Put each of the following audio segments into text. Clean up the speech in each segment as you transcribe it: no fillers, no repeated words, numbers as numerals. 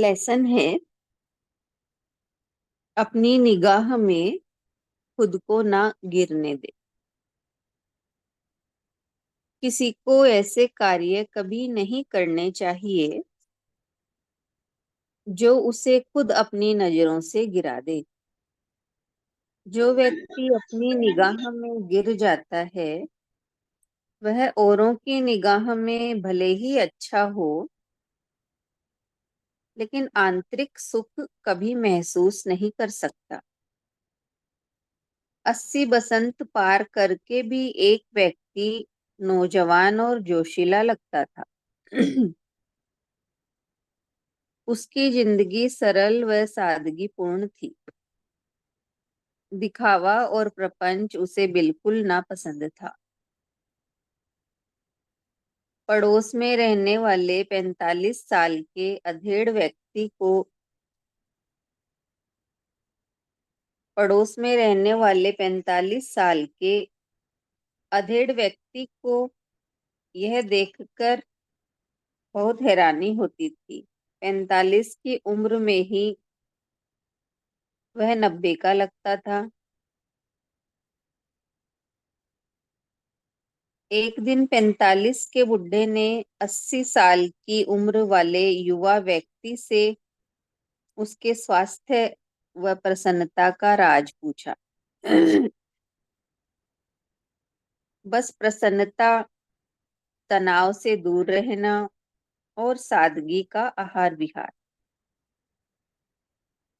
Lesson है अपनी निगाह में खुद को ना गिरने दे। किसी को ऐसे कार्य कभी नहीं करने चाहिए जो उसे खुद अपनी नजरों से गिरा दे। जो व्यक्ति अपनी निगाह में गिर जाता है वह औरों की निगाह में भले ही अच्छा हो लेकिन आंतरिक सुख कभी महसूस नहीं कर सकता। 80 बसंत पार करके भी एक व्यक्ति नौजवान और जोशीला लगता था। उसकी जिंदगी सरल व सादगीपूर्ण थी। दिखावा और प्रपंच उसे बिल्कुल नापसंद था। पड़ोस में रहने वाले 45 साल के अधेड़ व्यक्ति को पड़ोस में रहने वाले 45 साल के अधेड़ व्यक्ति को यह देखकर बहुत हैरानी होती थी। 45 की उम्र में ही वह 90 का लगता था। एक दिन 45 के बुड्ढे ने 80 साल की उम्र वाले युवा व्यक्ति से उसके स्वास्थ्य व प्रसन्नता का राज पूछा। बस प्रसन्नता, तनाव से दूर रहना और सादगी का आहार विहार।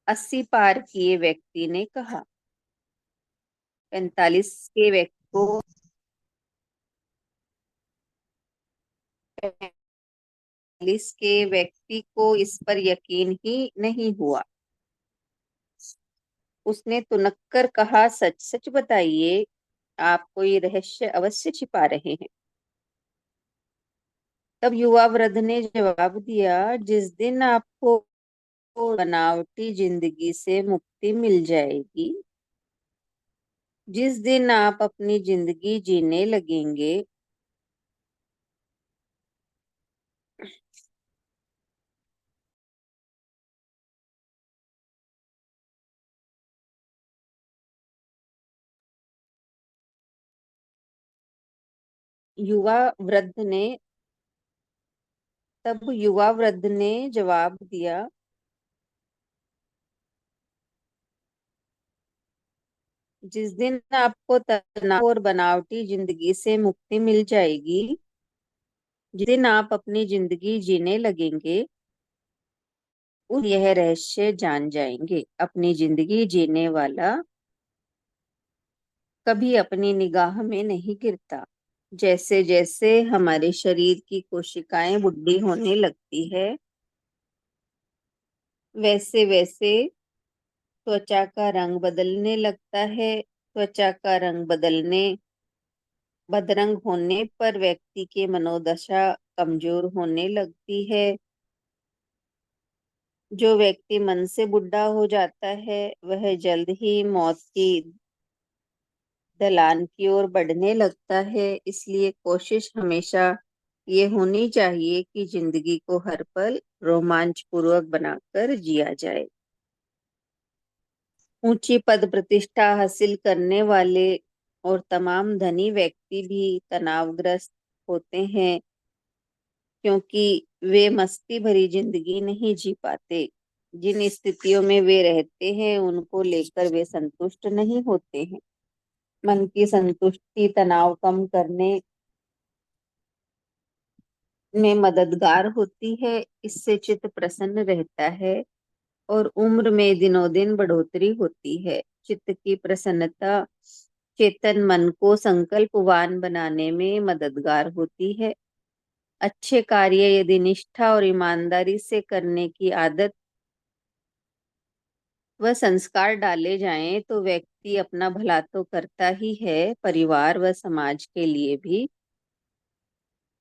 80 पार किए व्यक्ति ने कहा। 45 के व्यक्ति को 45 के व्यक्ति को इस पर यकीन ही नहीं हुआ। उसने तुनक कर कहा, सच सच बताइए, आप कोई रहस्य अवश्य छिपा रहे हैं। तब युवा वृद्ध ने जवाब दिया, जिस दिन आपको बनावटी जिंदगी से मुक्ति मिल जाएगी, जिस दिन आप अपनी जिंदगी जीने लगेंगे, युवा वृद्ध ने तब युवा वृद्ध ने जवाब दिया, जिस दिन आपको तनाव और बनावटी जिंदगी से मुक्ति मिल जाएगी, जिस दिन आप अपनी जिंदगी जीने लगेंगे, उस यह रहस्य जान जाएंगे। अपनी जिंदगी जीने वाला कभी अपनी निगाह में नहीं गिरता। जैसे जैसे हमारे शरीर की कोशिकाएं बुढ़ी होने लगती है, वैसे वैसे त्वचा का रंग बदलने लगता है। त्वचा का रंग बदरंग होने पर व्यक्ति की मनोदशा कमजोर होने लगती है। जो व्यक्ति मन से बुढ़ा हो जाता है वह जल्द ही मौत की ढलान की ओर बढ़ने लगता है। इसलिए कोशिश हमेशा ये होनी चाहिए कि जिंदगी को हर पल रोमांच पूर्वक बनाकर जिया जाए। ऊंची पद प्रतिष्ठा हासिल करने वाले और तमाम धनी व्यक्ति भी तनावग्रस्त होते हैं, क्योंकि वे मस्ती भरी जिंदगी नहीं जी पाते। जिन स्थितियों में वे रहते हैं उनको लेकर वे संतुष्ट नहीं होते हैं। मन की संतुष्टि तनाव कम करने में मददगार होती है। इससे चित्त प्रसन्न रहता है और उम्र में दिनों दिन बढ़ोतरी होती है। चित्त की प्रसन्नता चेतन मन को संकल्पवान बनाने में मददगार होती है। अच्छे कार्य यदि निष्ठा और ईमानदारी से करने की आदत व संस्कार डाले जाएं तो व्यक्ति अपना भला तो करता ही है, परिवार व समाज के लिए भी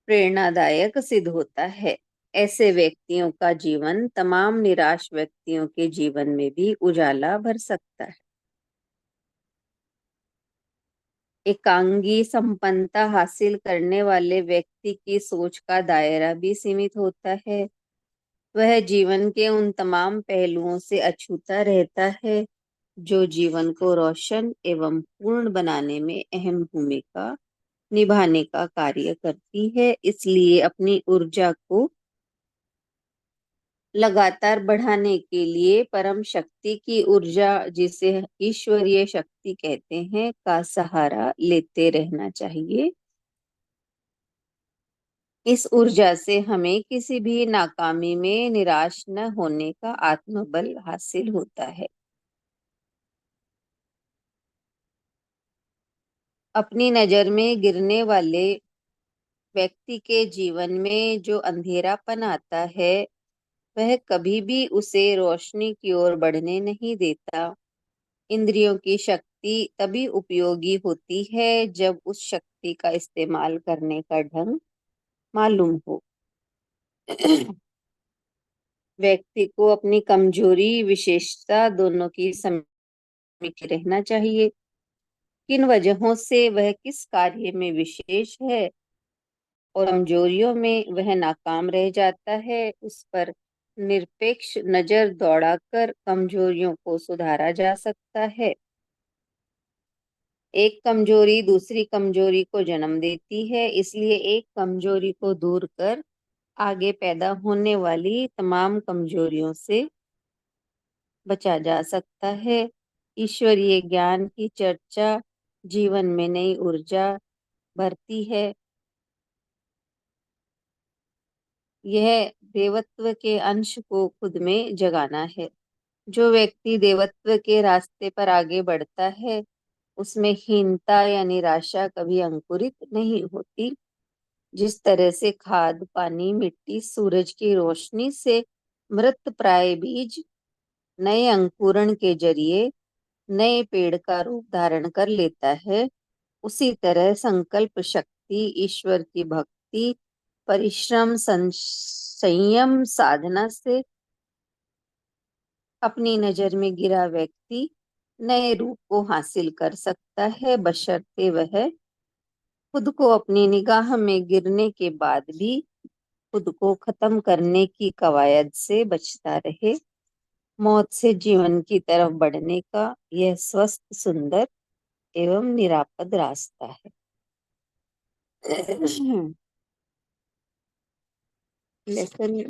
प्रेरणादायक सिद्ध होता है। ऐसे व्यक्तियों का जीवन तमाम निराश व्यक्तियों के जीवन में भी उजाला भर सकता है। एकांगी संपन्नता हासिल करने वाले व्यक्ति की सोच का दायरा भी सीमित होता है। वह जीवन के उन तमाम पहलुओं से अछूता रहता है जो जीवन को रोशन एवं पूर्ण बनाने में अहम भूमिका निभाने का कार्य करती है। इसलिए अपनी ऊर्जा को लगातार बढ़ाने के लिए परम शक्ति की ऊर्जा, जिसे ईश्वरीय शक्ति कहते हैं, का सहारा लेते रहना चाहिए। इस ऊर्जा से हमें किसी भी नाकामी में निराश न होने का आत्मबल हासिल होता है। अपनी नजर में गिरने वाले व्यक्ति के जीवन में जो अंधेरापन आता है, वह कभी भी उसे रोशनी की ओर बढ़ने नहीं देता। इंद्रियों की शक्ति तभी उपयोगी होती है जब उस शक्ति का इस्तेमाल करने का ढंग मालूम हो। व्यक्ति को अपनी कमजोरी विशेषता दोनों की समीक्षा रहना चाहिए। किन वजहों से वह किस कार्य में विशेष है और कमजोरियों में वह नाकाम रह जाता है, उस पर निरपेक्ष नजर दौड़ाकर कमजोरियों को सुधारा जा सकता है। एक कमजोरी दूसरी कमजोरी को जन्म देती है, इसलिए एक कमजोरी को दूर कर आगे पैदा होने वाली तमाम कमजोरियों से बचा जा सकता है। ईश्वरीय ज्ञान की चर्चा जीवन में नई ऊर्जा भरती है। यह देवत्व के अंश को खुद में जगाना है। जो व्यक्ति देवत्व के रास्ते पर आगे बढ़ता है, उसमें हीनता या निराशा कभी अंकुरित नहीं होती। जिस तरह से खाद, पानी, मिट्टी, सूरज की रोशनी से मृत प्राय बीज नए अंकुरण के जरिए नए पेड़ का रूप धारण कर लेता है, उसी तरह संकल्प शक्ति, ईश्वर की भक्ति, परिश्रम, संयम, साधना से अपनी नजर में गिरा व्यक्ति नए रूप को हासिल कर सकता है, बशर्ते वह खुद को अपनी निगाह में गिरने के बाद भी खुद को खत्म करने की कवायद से बचता रहे। मौत से जीवन की तरफ बढ़ने का यह स्वस्थ, सुंदर एवं निरापद रास्ता है। लेसन